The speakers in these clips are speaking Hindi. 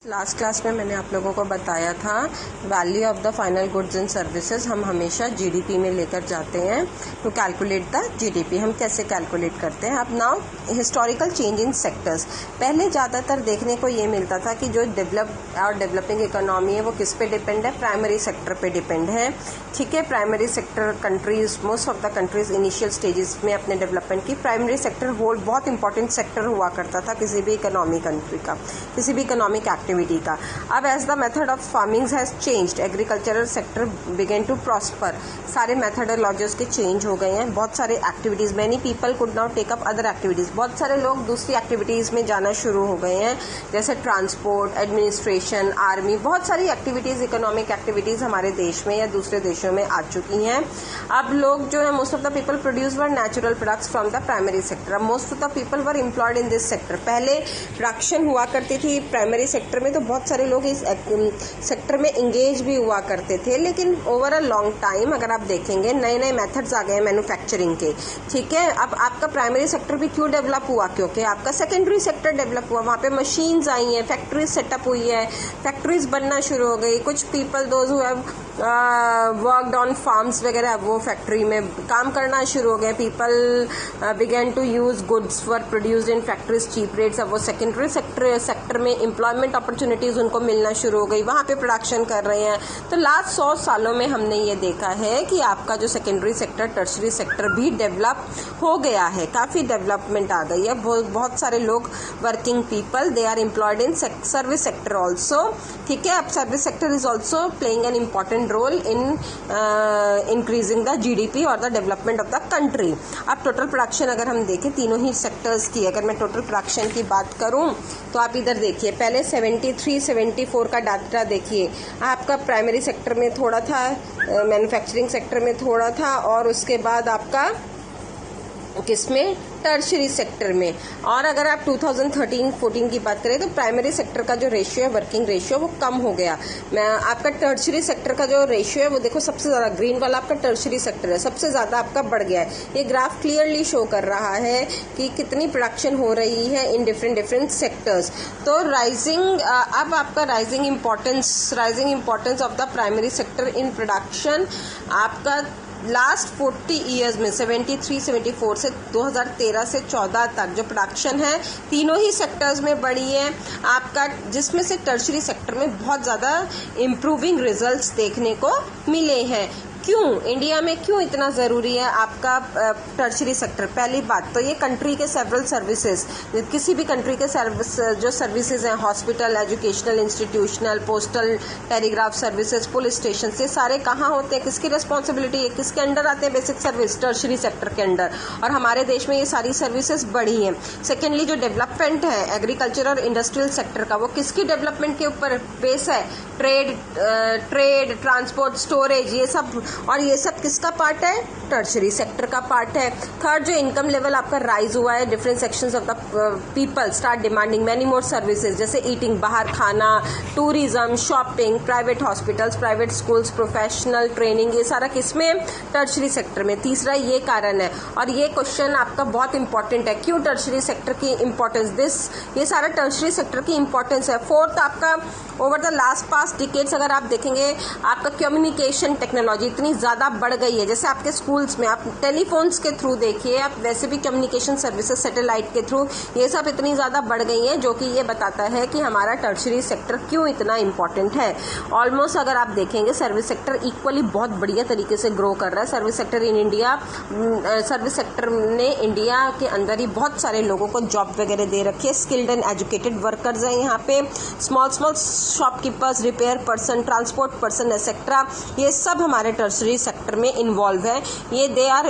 लास्ट क्लास में मैंने आप लोगों को बताया था value of the final goods and services हम हमेशा जीडीपी में लेकर जाते हैं टू कैलकुलेट द जीडीपी। हम कैसे कैलकुलेट करते हैं? अब now historical change in sectors. पहले ज़्यादातर देखने को ये मिलता था कि जो डेवलप और डेवलपिंग इकोनॉमी है वो किस पे डिपेंड है? प्राइमरी सेक्टर पे डिपेंड है। ठीक है, primary sector countries, most of the countries initial stages में अपने डेवलपमेंट की प्राइमरी सेक्टर होल्ड बहुत इंपॉर्टेंट सेक्टर हुआ करता था किसी भी इकोनॉमी कंट्री का, किसी भी इकोनॉमिक एक्टिविटी का। अब as the method of farming has changed, agricultural sector begin to prosper. सारे मेथडोलॉजीज के चेंज हो गए हैं, बहुत सारे activities, many people could now take up other activities. बहुत सारे लोग दूसरी एक्टिविटीज में जाना शुरू हो गए हैं, जैसे ट्रांसपोर्ट, एडमिनिस्ट्रेशन, आर्मी। बहुत सारी एक्टिविटीज, इकोनॉमिक एक्टिविटीज हमारे देश में या दूसरे देशों में आ चुकी हैं। अब लोग जो है, most of the people produce were natural products from the primary sector. अब most of the people were employed in this sector. पहले प्रोडक्शन हुआ करती थी प्राइमरी सेक्टर में, तो बहुत सारे लोग इस सेक्टर में इंगेज भी हुआ करते थे। लेकिन ओवर अ लॉन्ग टाइम अगर आप देखेंगे, नए नए मेथड्स आ गए हैं मैन्युफैक्चरिंग के। ठीक है, अब आपका प्राइमरी सेक्टर भी क्यों डेवलप हुआ? क्योंकि आपका सेकेंडरी सेक्टर डेवलप हुआ, वहाँ पे मशीन्स आई हैं, फैक्ट्रीज सेटअप हुई है, फैक्ट्रीज बनना शुरू हो गई। कुछ people those who have worked on farms वगैरह, वो फैक्ट्री में काम करना शुरू हो गए। People begin to use goods were produced in factories cheap rates. अब वो सेकेंडरी सेक्टर में एम्प्लॉयमेंट अपॉर्चुनिटीज उनको मिलना शुरू हो गई, वहाँ पे प्रोडक्शन कर रहे हैं। तो लास्ट 100 सालों में हमने ये देखा है कि आपका जो सेकेंडरी सेक्टर, टर्शरी सेक्टर भी डेवलप हो गया है, काफ़ी डेवलपमेंट आ गई है। बहुत सारे लोग, working people, they are employed in service sector also. ठीक है, अब service sector is also playing an important role in increasing the GDP और the development of the country. अब टोटल प्रोडक्शन अगर हम देखें तीनों ही सेक्टर्स की, अगर मैं टोटल प्रोडक्शन की बात करूं तो आप इधर देखिए, पहले 73-74 का डाटा देखिए। आपका प्राइमरी सेक्टर में थोड़ा था, मैन्युफैक्चरिंग सेक्टर में थोड़ा था, और उसके बाद आपका किसमें? टर्शरी सेक्टर में। और अगर आप 2013-14 की बात करें तो प्राइमरी सेक्टर का जो रेशियो है, वर्किंग रेशियो, वो कम हो गया। आपका टर्शरी सेक्टर का जो रेशियो है वो देखो, सबसे ज़्यादा ग्रीन वाला आपका टर्शरी सेक्टर है, सबसे ज़्यादा आपका बढ़ गया है। ये ग्राफ क्लियरली शो कर रहा है कि कितनी प्रोडक्शन हो रही है इन डिफरेंट सेक्टर्स। तो राइजिंग, अब आपका rising importance of the primary sector in production आपका लास्ट 40 ईयर्स में 73-74 से 2013 से 14 तक जो प्रोडक्शन है तीनों ही सेक्टर्स में बढ़ी है आपका, जिसमें से टर्शरी सेक्टर में बहुत ज़्यादा इम्प्रूविंग रिजल्ट्स देखने को मिले हैं। क्यों इंडिया में क्यों इतना ज़रूरी है आपका टर्शरी सेक्टर? पहली बात तो ये कंट्री के सेवरल सर्विसेज, किसी भी कंट्री के जो सर्विसेज हैं, hospital, educational, institutional, postal, telegraph services, police station, ये सारे कहाँ होते हैं? किसकी रिस्पॉन्सिबिलिटी है? किसके अंडर आते हैं? बेसिक सर्विस, टर्शरी सेक्टर के अंडर। और हमारे देश में ये सारी सर्विसेज बढ़ी हैं। सेकेंडली, जो डेवलपमेंट है एग्रीकल्चर और इंडस्ट्रियल सेक्टर का, वो किसकी डेवलपमेंट के ऊपर बेस है? ट्रेड, ट्रांसपोर्ट, स्टोरेज, ये सब। और ये सब किसका पार्ट है? टर्शरी सेक्टर का पार्ट है। थर्ड, जो इनकम लेवल आपका राइज हुआ है, different sections of the people start demanding many more services, जैसे ईटिंग, बाहर खाना, tourism, shopping, private hospitals, private schools, professional training, ये सारा किसमें? टर्शरी सेक्टर में। तीसरा ये कारण है, और ये क्वेश्चन आपका बहुत इंपॉर्टेंट है, क्यों टर्शरी सेक्टर की इंपॉर्टेंस? ये सारा टर्शरी सेक्टर की इंपॉर्टेंस है। फोर्थ, आपका over the last past decades अगर आप देखेंगे, आपका कम्युनिकेशन टेक्नोलॉजी इतनी ज़्यादा बढ़ गई है। जैसे आपके स्कूल्स में आप टेलीफोन्स के थ्रू देखिए, आप वैसे भी कम्युनिकेशन सर्विसेज सैटेलाइट के थ्रू, ये सब इतनी ज़्यादा बढ़ गई हैं, जो कि ये बताता है कि हमारा टर्शरी सेक्टर क्यों इतना इंपॉर्टेंट है। ऑलमोस्ट अगर आप देखेंगे, सर्विस सेक्टर इक्वली बहुत बढ़िया तरीके से ग्रो कर रहा है। Service sector in India, service sector ने इंडिया के अंदर ही बहुत सारे लोगों को जॉब वगैरह दे रखी है। स्किल्ड एंड एजुकेटेड वर्कर्स हैं यहाँ पे, small shopkeepers, repair person, transport person etcetera, ये सब हमारे टर्शरी सेक्टर में इन्वॉल्व है। ये they are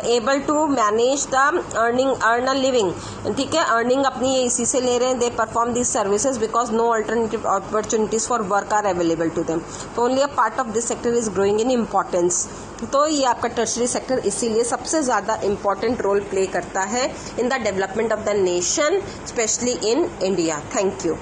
able to manage the earn a living. ठीक है, अर्निंग अपनी ये इसी से ले रहे हैं। They perform this services because no alternative opportunities for work are available to them. तो only a part of this sector is growing in importance. तो ये आपका टर्शरी सेक्टर इसीलिए सबसे ज़्यादा इम्पॉर्टेंट रोल प्ले करता है in the development of the nation, specially in India. Thank you.